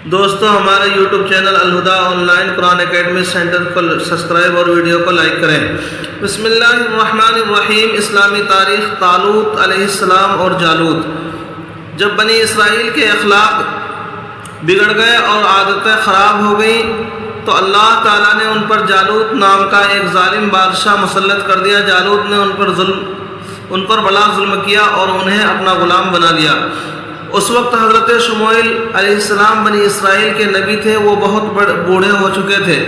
دوستو ہمارے YouTube channel Alhuda online Quran academy centre کو سبسکرائب اور ویڈیو کو لائک کریں۔ بسم اللہ الرحمن الرحیم۔ اسلامی تاریخ طالوت علیہ السلام اور جالوت۔ جب بنی اسرائیل کے اخلاق بگڑ گئے اور عادتیں خراب ہو گئیں تو اللہ تعالیٰ نے ان پر جالوت نام کا ایک ظالم بادشاہ مسلط کر دیا۔ جالوت نے ان پر بڑا ظلم کیا اور انہیں اپنا غلام بنا لیا۔ اس وقت حضرت شموئیل علیہ السلام بنی اسرائیل کے نبی تھے۔ وہ بہت بوڑھے ہو چکے تھے۔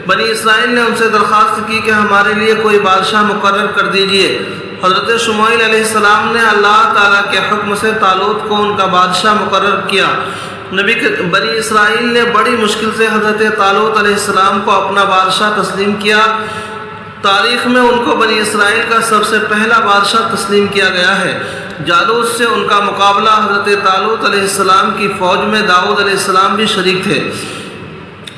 بنی اسرائیل نے ان سے درخواست کی کہ ہمارے لیے کوئی بادشاہ مقرر کر دیجئے۔ حضرت شموئیل علیہ السلام نے اللہ تعالیٰ کے حکم سے طالوت کو ان کا بادشاہ مقرر کیا۔ بنی اسرائیل نے بڑی مشکل سے حضرت طالوت علیہ السلام کو اپنا بادشاہ تسلیم کیا۔ تاریخ میں ان کو بنی اسرائیل کا سب سے پہلا بادشاہ تسلیم کیا گیا ہے۔ جالوت سے ان کا مقابلہ حضرت طالوت علیہ السلام کی فوج میں داؤد علیہ السلام بھی شریک تھے۔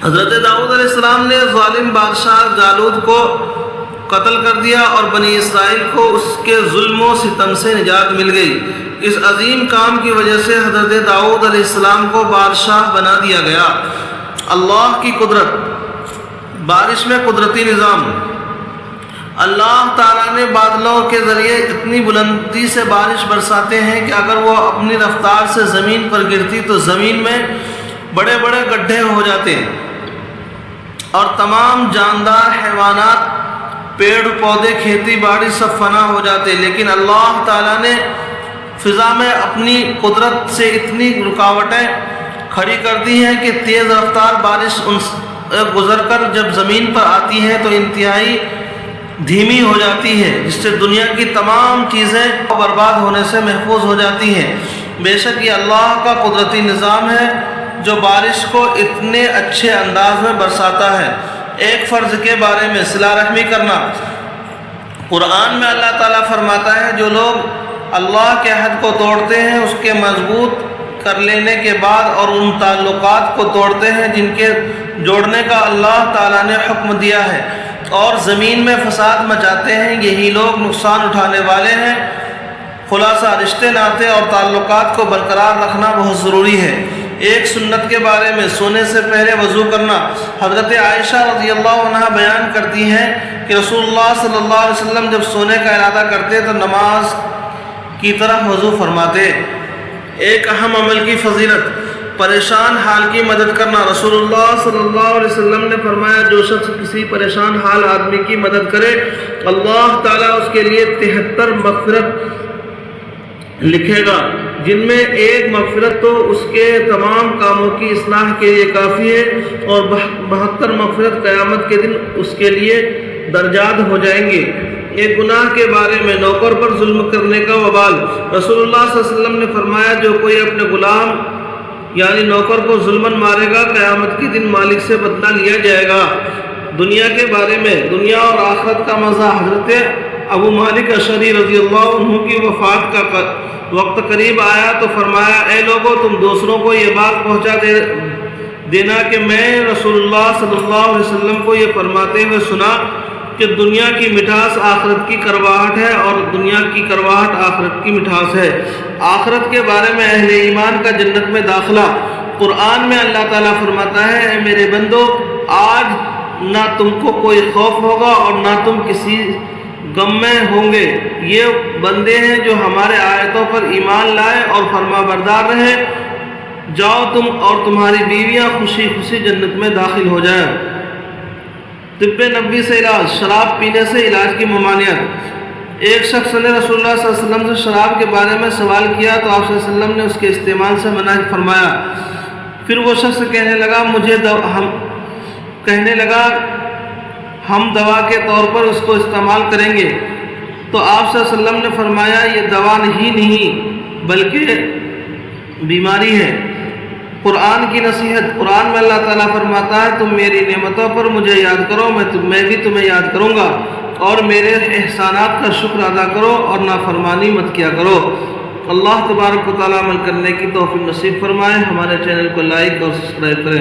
حضرت داؤد علیہ السلام نے ظالم بادشاہ جالوت کو قتل کر دیا اور بنی اسرائیل کو اس کے ظلم و ستم سے نجات مل گئی۔ اس عظیم کام کی وجہ سے حضرت داؤد علیہ السلام کو بادشاہ بنا دیا گیا۔ اللہ کی قدرت۔ بارش میں قدرتی نظام۔ اللہ تعالیٰ نے بادلوں کے ذریعے اتنی بلندی سے بارش برساتے ہیں کہ اگر وہ اپنی رفتار سے زمین پر گرتی تو زمین میں بڑے بڑے گڈھے ہو جاتے اور تمام جاندار حیوانات، پیڑ پودے، کھیتی باڑی سب فنا ہو جاتے۔ لیکن اللہ تعالیٰ نے فضا میں اپنی قدرت سے اتنی رکاوٹیں کھڑی کر دی ہیں کہ تیز رفتار بارش ان سے گزر کر جب زمین پر آتی ہے تو انتہائی دھیمی ہو جاتی ہے، جس سے دنیا کی تمام چیزیں برباد ہونے سے محفوظ ہو جاتی ہیں۔ بے شک یہ اللہ کا قدرتی نظام ہے جو بارش کو اتنے اچھے انداز میں برساتا ہے۔ ایک فرض کے بارے میں صلہ رحمی کرنا۔ قرآن میں اللہ تعالیٰ فرماتا ہے جو لوگ اللہ کے عہد کو توڑتے ہیں اس کے مضبوط کر لینے کے بعد اور ان تعلقات کو توڑتے ہیں جن کے جوڑنے کا اللہ تعالیٰ نے حکم دیا ہے اور زمین میں فساد مچاتے ہیں، یہی لوگ نقصان اٹھانے والے ہیں۔ خلاصہ رشتے ناطے اور تعلقات کو برقرار رکھنا بہت ضروری ہے۔ ایک سنت کے بارے میں سونے سے پہلے وضو کرنا۔ حضرت عائشہ رضی اللہ عنہ بیان کرتی ہیں کہ رسول اللہ صلی اللہ علیہ وسلم جب سونے کا ارادہ کرتے تو نماز کی طرح وضو فرماتے۔ ایک اہم عمل کی فضیلت، پریشان حال کی مدد کرنا۔ رسول اللہ صلی اللہ علیہ وسلم نے فرمایا جو شخص کسی پریشان حال آدمی کی مدد کرے اللہ تعالیٰ اس کے لیے 73 مغفرت لکھے گا، جن میں ایک مغفرت تو اس کے تمام کاموں کی اصلاح کے لیے کافی ہے اور 72 مغفرت قیامت کے دن اس کے لیے درجات ہو جائیں گے۔ ایک گناہ کے بارے میں نوکر پر ظلم کرنے کا وبال۔ رسول اللہ صلی اللہ علیہ وسلم نے فرمایا جو کوئی اپنے غلام یعنی نوکر کو ظلمن مارے گا قیامت کے دن مالک سے بدلہ لیا جائے گا۔ دنیا کے بارے میں دنیا اور آخرت کا مزہ۔ حضرت ابو مالک اشعری رضی اللہ عنہ کی وفات کا وقت قریب آیا تو فرمایا اے لوگو تم دوسروں کو یہ بات پہنچا دینا کہ میں رسول اللہ صلی اللہ علیہ وسلم کو یہ فرماتے ہوئے سنا کہ دنیا کی مٹھاس آخرت کی کرواہٹ ہے اور دنیا کی کرواہٹ آخرت کی مٹھاس ہے۔ آخرت کے بارے میں اہل ایمان کا جنت میں داخلہ۔ قرآن میں اللہ تعالیٰ فرماتا ہے اے میرے بندو آج نہ تم کو کوئی خوف ہوگا اور نہ تم کسی غم میں ہوں گے۔ یہ بندے ہیں جو ہمارے آیتوں پر ایمان لائے اور فرما بردار رہے۔ جاؤ تم اور تمہاری بیویاں خوشی خوشی جنت میں داخل ہو جائیں۔ طب نبوی سے علاج۔ شراب پینے سے علاج کی ممانعت۔ ایک شخص نے رسول اللہ صلی اللہ علیہ وسلم سے شراب کے بارے میں سوال کیا تو آپ صلی اللہ علیہ وسلم نے اس کے استعمال سے منع فرمایا۔ پھر وہ شخص کہنے لگا ہم دوا کے طور پر اس کو استعمال کریں گے تو آپ صلی اللہ علیہ وسلم نے فرمایا یہ دوا نہیں بلکہ بیماری ہے۔ قرآن کی نصیحت۔ قرآن میں اللہ تعالیٰ فرماتا ہے تم میری نعمتوں پر مجھے یاد کرو میں بھی تمہیں یاد کروں گا اور میرے احسانات کا شکر ادا کرو اور نافرمانی مت کیا کرو۔ اللہ تبارک و تعالیٰ عمل کرنے کی توفیق نصیب فرمائے۔ ہمارے چینل کو لائک اور سبسکرائب کریں۔